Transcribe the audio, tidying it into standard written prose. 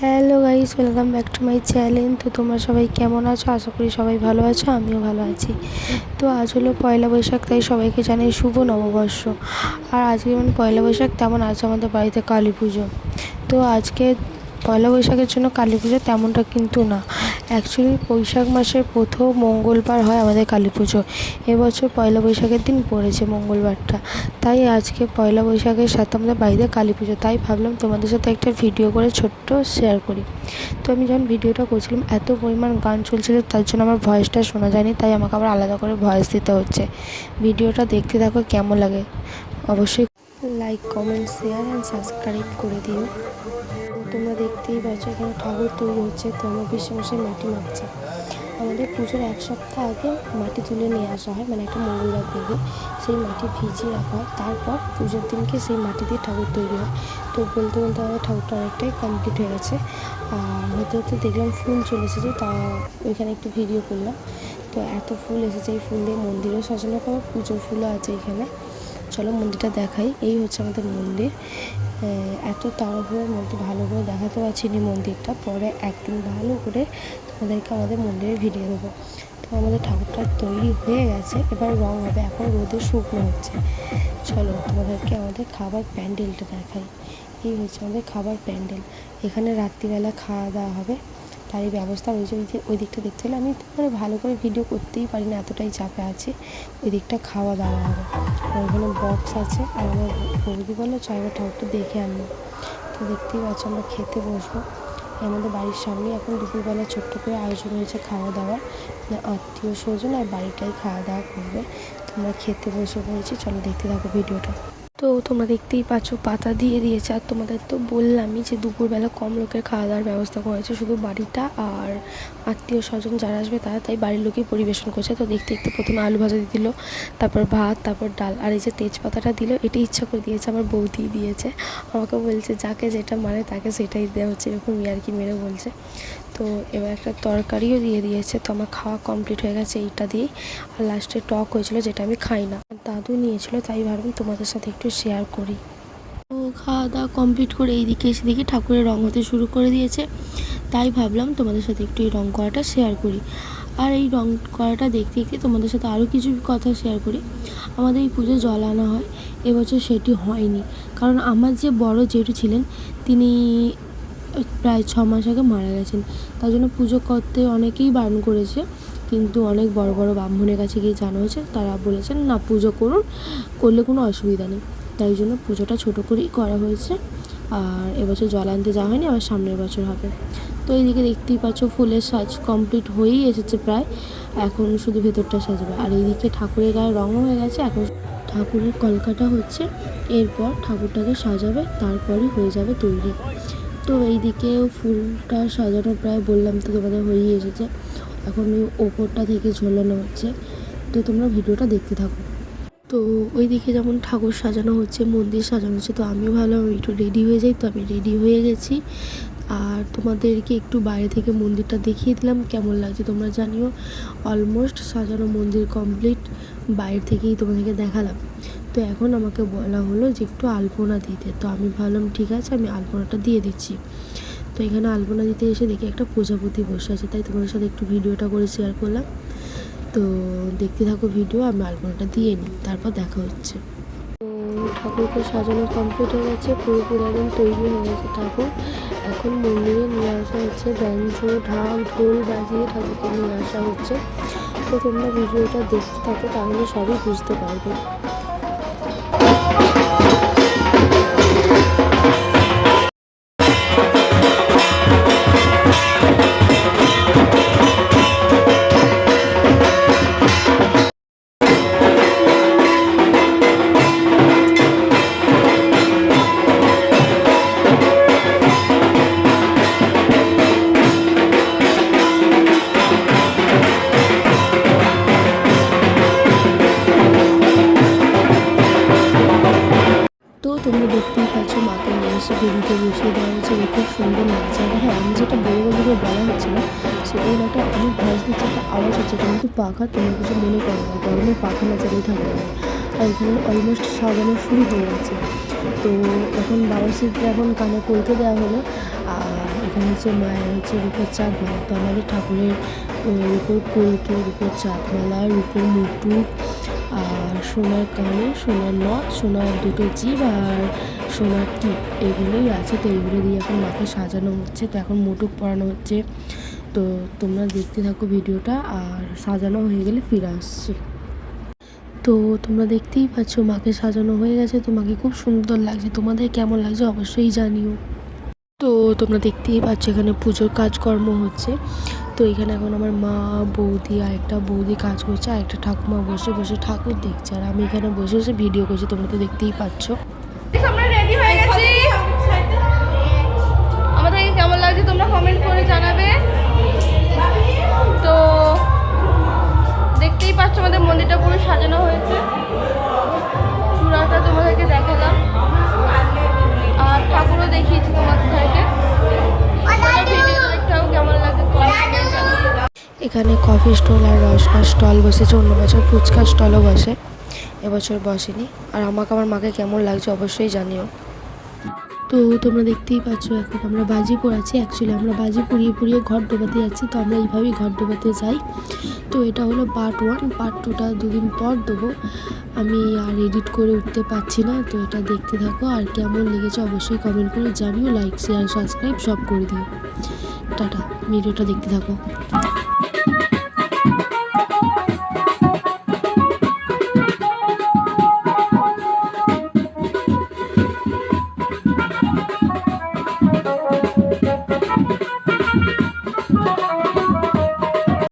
Hello guys, welcome back to my channel. তো তোমরা সবাই কেমন আছো? আশা করি সবাই ভালো আছো, আমিও ভালো আছি। তো আজ হলো পয়লা বৈশাখ, তাই সবাইকে জানাই শুভ নববর্ষ। আর আজকে যেমন পয়লা বৈশাখ, তেমন আজ আমাদের বাড়িতে কালী পুজো। তো আজকে পয়লা বৈশাখের জন্য কালী পুজো তেমনটা কিন্তু না, অ্যাকচুয়ালি বৈশাখ মাসের প্রথম মঙ্গলবার হয় আমাদের কালী পুজো। এবছর পয়লা বৈশাখের দিন পড়েছে মঙ্গলবারটা, তাই আজকে পয়লা বৈশাখের সাথে আমাদের বাড়িতে কালী পুজো। তাই ভাবলাম তোমাদের সাথে একটা ভিডিও করে ছোট্ট শেয়ার করি। তো আমি যখন ভিডিওটা করছিলাম এত পরিমাণ গান চলছিল, তার জন্য আমার ভয়েসটা শোনা যায়নি, তাই আমাকে আবার আলাদা করে ভয়েস দিতে হচ্ছে। ভিডিওটা দেখতে থাকো, কেমন লাগে অবশ্যই like, comment, share and subscribe করে দিও। তোমরা দেখতেই পাচ্ছ এখানে ঠাকুর তৈরি হচ্ছে। তো আমার পিসেমশাই মাটি মাখছে। আমাদের পুজোর এক সপ্তাহ আগে মাটি তুলে নিয়ে আসা হয়, মানে একটা মঙ্গলবার দিকে সেই মাটি ভিজিয়ে রাখা হয়। তারপর পুজোর দিনকে সেই মাটি দিয়ে ঠাকুর তৈরি হয়। তো বলতে বলতে আমাদের ঠাকুরটা অনেকটাই কমপ্লিট হয়ে গেছে। আর হতে হতে দেখলাম ফুল চলে এসেছে, তা ওইখানে একটু ভিডিও করলাম। তো এত ফুল এসেছে, এই ফুল দিয়ে মন্দিরও সাজানো হবে, পুজোর ফুলও আছে এখানে। চলো মন্দিরটা দেখাই। এই হচ্ছে আমাদের মন্দির। এত তাড়াহুড়োর মধ্যে ভালো করে দেখাতে পারছিনি মন্দিরটা, পরে একদিন ভালো করে তোমাদেরকে আমাদের মন্দিরের ভিডিও দেবো। তো আমাদের ঠাকুরটা তৈরি হয়ে গেছে, এবার রং হবে, এখন রোদে শুকনো হচ্ছে। চলো তোমাদেরকে আমাদের খাবার প্যান্ডেলটা দেখাই। এই হচ্ছে আমাদের খাবার প্যান্ডেল। এখানে রাত্রিবেলা খাওয়া দাওয়া হবে, তারই ব্যবস্থা রয়েছে। ওই দিকটা দেখতে হলে আমি মানে ভালো করে ভিডিও করতেই পারি না, এতটাই চাপে আছি। ওই দিকটা খাওয়া দাওয়া হবে, আর ওখানে বক্স আছে। আর আমার বৌদি বললো চাইবার ঠাকুরটা দেখে আনবো। তো দেখতেই পাচ্ছ আমরা খেতে বসবো। আমাদের বাড়ির সামনে এখন দুপুরবেলা ছোট্ট করে আয়োজন হয়েছে খাওয়া দাওয়ার, মানে আত্মীয় স্বজন আর বাড়িটাই খাওয়া দাওয়া করবে। তোমরা খেতে বসে পড়েছি, চলো দেখতে থাকো ভিডিওটা। তো তোমরা দেখতেই পাচ্ছ পাতা দিয়ে দিয়েছে। আর তোমাদের তো বললামই যে দুপুরবেলা কম লোকের খাওয়া দাওয়ার ব্যবস্থা করেছে, শুধু বাড়িটা আর আত্মীয় স্বজন যারা আসবে তারা, তাই বাড়ির লোকেই পরিবেশন করছে। তো দেখতে দেখতে প্রথমে আলু ভাজা দিয়ে দিল, তারপর ভাত, তারপর ডাল। আর এই যে তেজপাতাটা দিল, এটি ইচ্ছা করে দিয়েছে, আমার বৌদি দিয়েছে। আমাকে বলছে যাকে যেটা মানে তাকে সেটাই দেওয়া হচ্ছে, এরকম ইয়ার্কি মেরে বলছে। তো এবার একটা তরকারিও দিয়ে দিয়েছে। তো আমার খাওয়া কমপ্লিট হয়ে গেছে এইটা দিয়েই। আর লাস্টে টক হয়েছিল, যেটা আমি খাই না, দাদু নিয়েছিল, তাই ভাবলাম তোমাদের সাথে একটু শেয়ার করি। তো খাওয়া দাওয়া কমপ্লিট করে এইদিকে এসে দেখি ঠাকুরের রং হতে শুরু করে দিয়েছে, তাই ভাবলাম তোমাদের সাথে একটু এই রং করাটা শেয়ার করি। আর এই রং করাটা দেখতে দেখতে তোমাদের সাথে আরও কিছু কথা শেয়ার করি। আমাদের এই পুজো জল আনা হয়, এবছর সেটি হয়নি, কারণ আমার যে বড় জেঠু ছিলেন তিনি প্রায় 6 মাস আগে মারা গেছেন। তার জন্য পুজো করতে অনেকেই বারণ করেছে, কিন্তু অনেক বড় বড় ব্রাহ্মণের কাছে গিয়ে জানা হয়েছে, তারা বলেছেন না পুজো করুন, করলে কোনো অসুবিধা নেই। তাই জন্য পুজোটা ছোটো করেই করা হয়েছে। আর এবছর জল আনতে যাওয়া হয়নি, আবার সামনের বছর হবে। তো এইদিকে দেখতেই পাচ্ছ ফুলের সাজ কমপ্লিট হয়েই এসেছে প্রায়, এখন শুধু ভেতরটা সাজাবে। আর এইদিকে ঠাকুরের গায়ে রঙও হয়ে গেছে, এখন ঠাকুরের কলকাটা হচ্ছে, এরপর ঠাকুরটাকে সাজাবে, তারপরই হয়ে যাবে তৈরি। তো এইদিকেও ফুলটা সাজানো প্রায় বললাম তো তোমাদের হয়েই এসেছে, এখন ওই ওপরটা থেকে ঝোলানো হচ্ছে। তো তোমরা ভিডিওটা দেখতে থাকো। তো ওইদিকে যেমন ঠাকুর সাজানো হচ্ছে, মন্দির সাজানো হচ্ছে, তো আমিও ভাবলাম আমি একটু রেডি হয়ে যাই। তো আমি রেডি হয়ে গেছি, আর তোমাদেরকে একটু বাইরে থেকে মন্দিরটা দেখিয়ে দিলাম, কেমন লাগছে তোমরা জানিও। অলমোস্ট সাজানো মন্দির কমপ্লিট, বাইরে থেকেই তোমাদেরকে দেখালাম। তো এখন আমাকে বলা হলো যে একটু আলপনা দিতে, তো আমি ভাবলাম ঠিক আছে, আমি আলপনাটা দিয়ে দিচ্ছি। তো এখানে আলপনা দিতে এসে দেখি একটা প্রজাপতি বসে আছে, তাই তোমাদের সাথে একটু ভিডিওটা করে শেয়ার করলাম। তো দেখতে থাকো ভিডিও, আমি আলপনাটা দিয়ে নিই, তারপর দেখা হচ্ছে। তো ঠাকুরকে সাজানো কমপ্লিট হয়ে গেছে, পুরোপুরি একদম তৈরি হয়ে গেছে ঠাকুর। এখন মন্দিরে নিয়ে আসা হচ্ছে, ব্যঞ্জো ঢাক ঢোল বাজিয়ে ঠাকুরকে নিয়ে আসা হচ্ছে। তো তোমরা ভিডিওটা দেখতে থাকো, তাহলে সবই বুঝতে পারবে। তো তোমরা দেখতেই পাচ্ছ মাকে নিয়ে এসে বেদিতে বসিয়ে দেওয়া হয়েছে, খুব সুন্দর লাগছে। আর হ্যাঁ, আমি যেটা বড় বড় বলা হচ্ছে না, সেটাই একটা আমি ভয়েস দিচ্ছি, একটা আওয়াজ হচ্ছে, এটা কিন্তু পাখা, তোমরা কিছু মনে করো না, গরমে পাখা না চালিয়ে থাকবে না। আর এখানে অলমোস্ট সাজানো শুরু হয়ে গেছে। তো এখন বাবা শিবকে এখন কানে কলকে দেওয়া হলো, আর এখানে হচ্ছে মায়ের হচ্ছে রূপোর চাঁদমালা। তো আমাদের ঠাকুরের রূপোর কলকে, রূপোর চাঁদমালা, রূপোর মুকুট, আর সোনার কানে, সোনার নথ, সোনার দুটো জিভ আর সোনার টিপ, এগুলোই আছে। তো এগুলো দিয়ে এখন মাকে সাজানো হচ্ছে। তো এখন মুকুট পরানো হচ্ছে। তো তোমরা দেখতে থাকো ভিডিওটা, আর সাজানো হয়ে গেলে ফিরে আসছি। তো তোমরা দেখতেই পাচ্ছ মাকে সাজানো হয়ে গেছে। তো মাকে খুব সুন্দর লাগছে। তোমাদের কেমন লাগছে অবশ্যই জানিও। তো তোমরা দেখতেই পাচ্ছ এখানে পুজোর কাজকর্ম হচ্ছে। তো এখানে এখন আমার মা, বৌদি আর একটা বৌদি কাজ করছে, আর একটা ঠাকুমা বসে বসে ঠাকুর দেখছে, আর আমি এখানে বসে বসে ভিডিও করছি। তোমরা তো দেখতেই পাচ্ছ। আমরা রেডি হয়ে গেছি। আমাদেরকে কেমন লাগছে তোমরা কমেন্ট করে জানাবে। তো দেখতেই পাচ্ছ আমাদের মন্দিরটা পুরো সাজানো হয়েছে। চূড়াটা তোমাদেরকে দেখালাম, আর ঠাকুরও দেখিয়েছি তোমাদেরকে। ভিডিও দেখতেও কেমন লাগে এখানে কফি স্টল আর রসনার স্টল বসেছে। অন্য বছর ফুচকা স্টলও বসে, এবছর বসেনি। আর আমার মাকে কেমন লাগছে অবশ্যই জানিও। তো তোমরা দেখতেই পাচ্ছ এখন আমরা বাজি পোড়াচ্ছি। অ্যাকচুয়ালি আমরা বাজি পুড়িয়ে পুড়িয়ে ঘর ডোবাতে যাচ্ছি। তো আমরা এইভাবেই ঘর ডোবাতে যাই। তো এটা হলো পার্ট 1। পার্ট 2টা দুদিন পর দেবো। আমি আর এডিট করে উঠতে পারছি না। তো এটা দেখতে থাকো, আর কেমন লেগেছে অবশ্যই কমেন্ট করে জানিও। লাইক, শেয়ার, সাবস্ক্রাইব সব করে দিও। টাটা, ভিডিওটা দেখতে থাকো।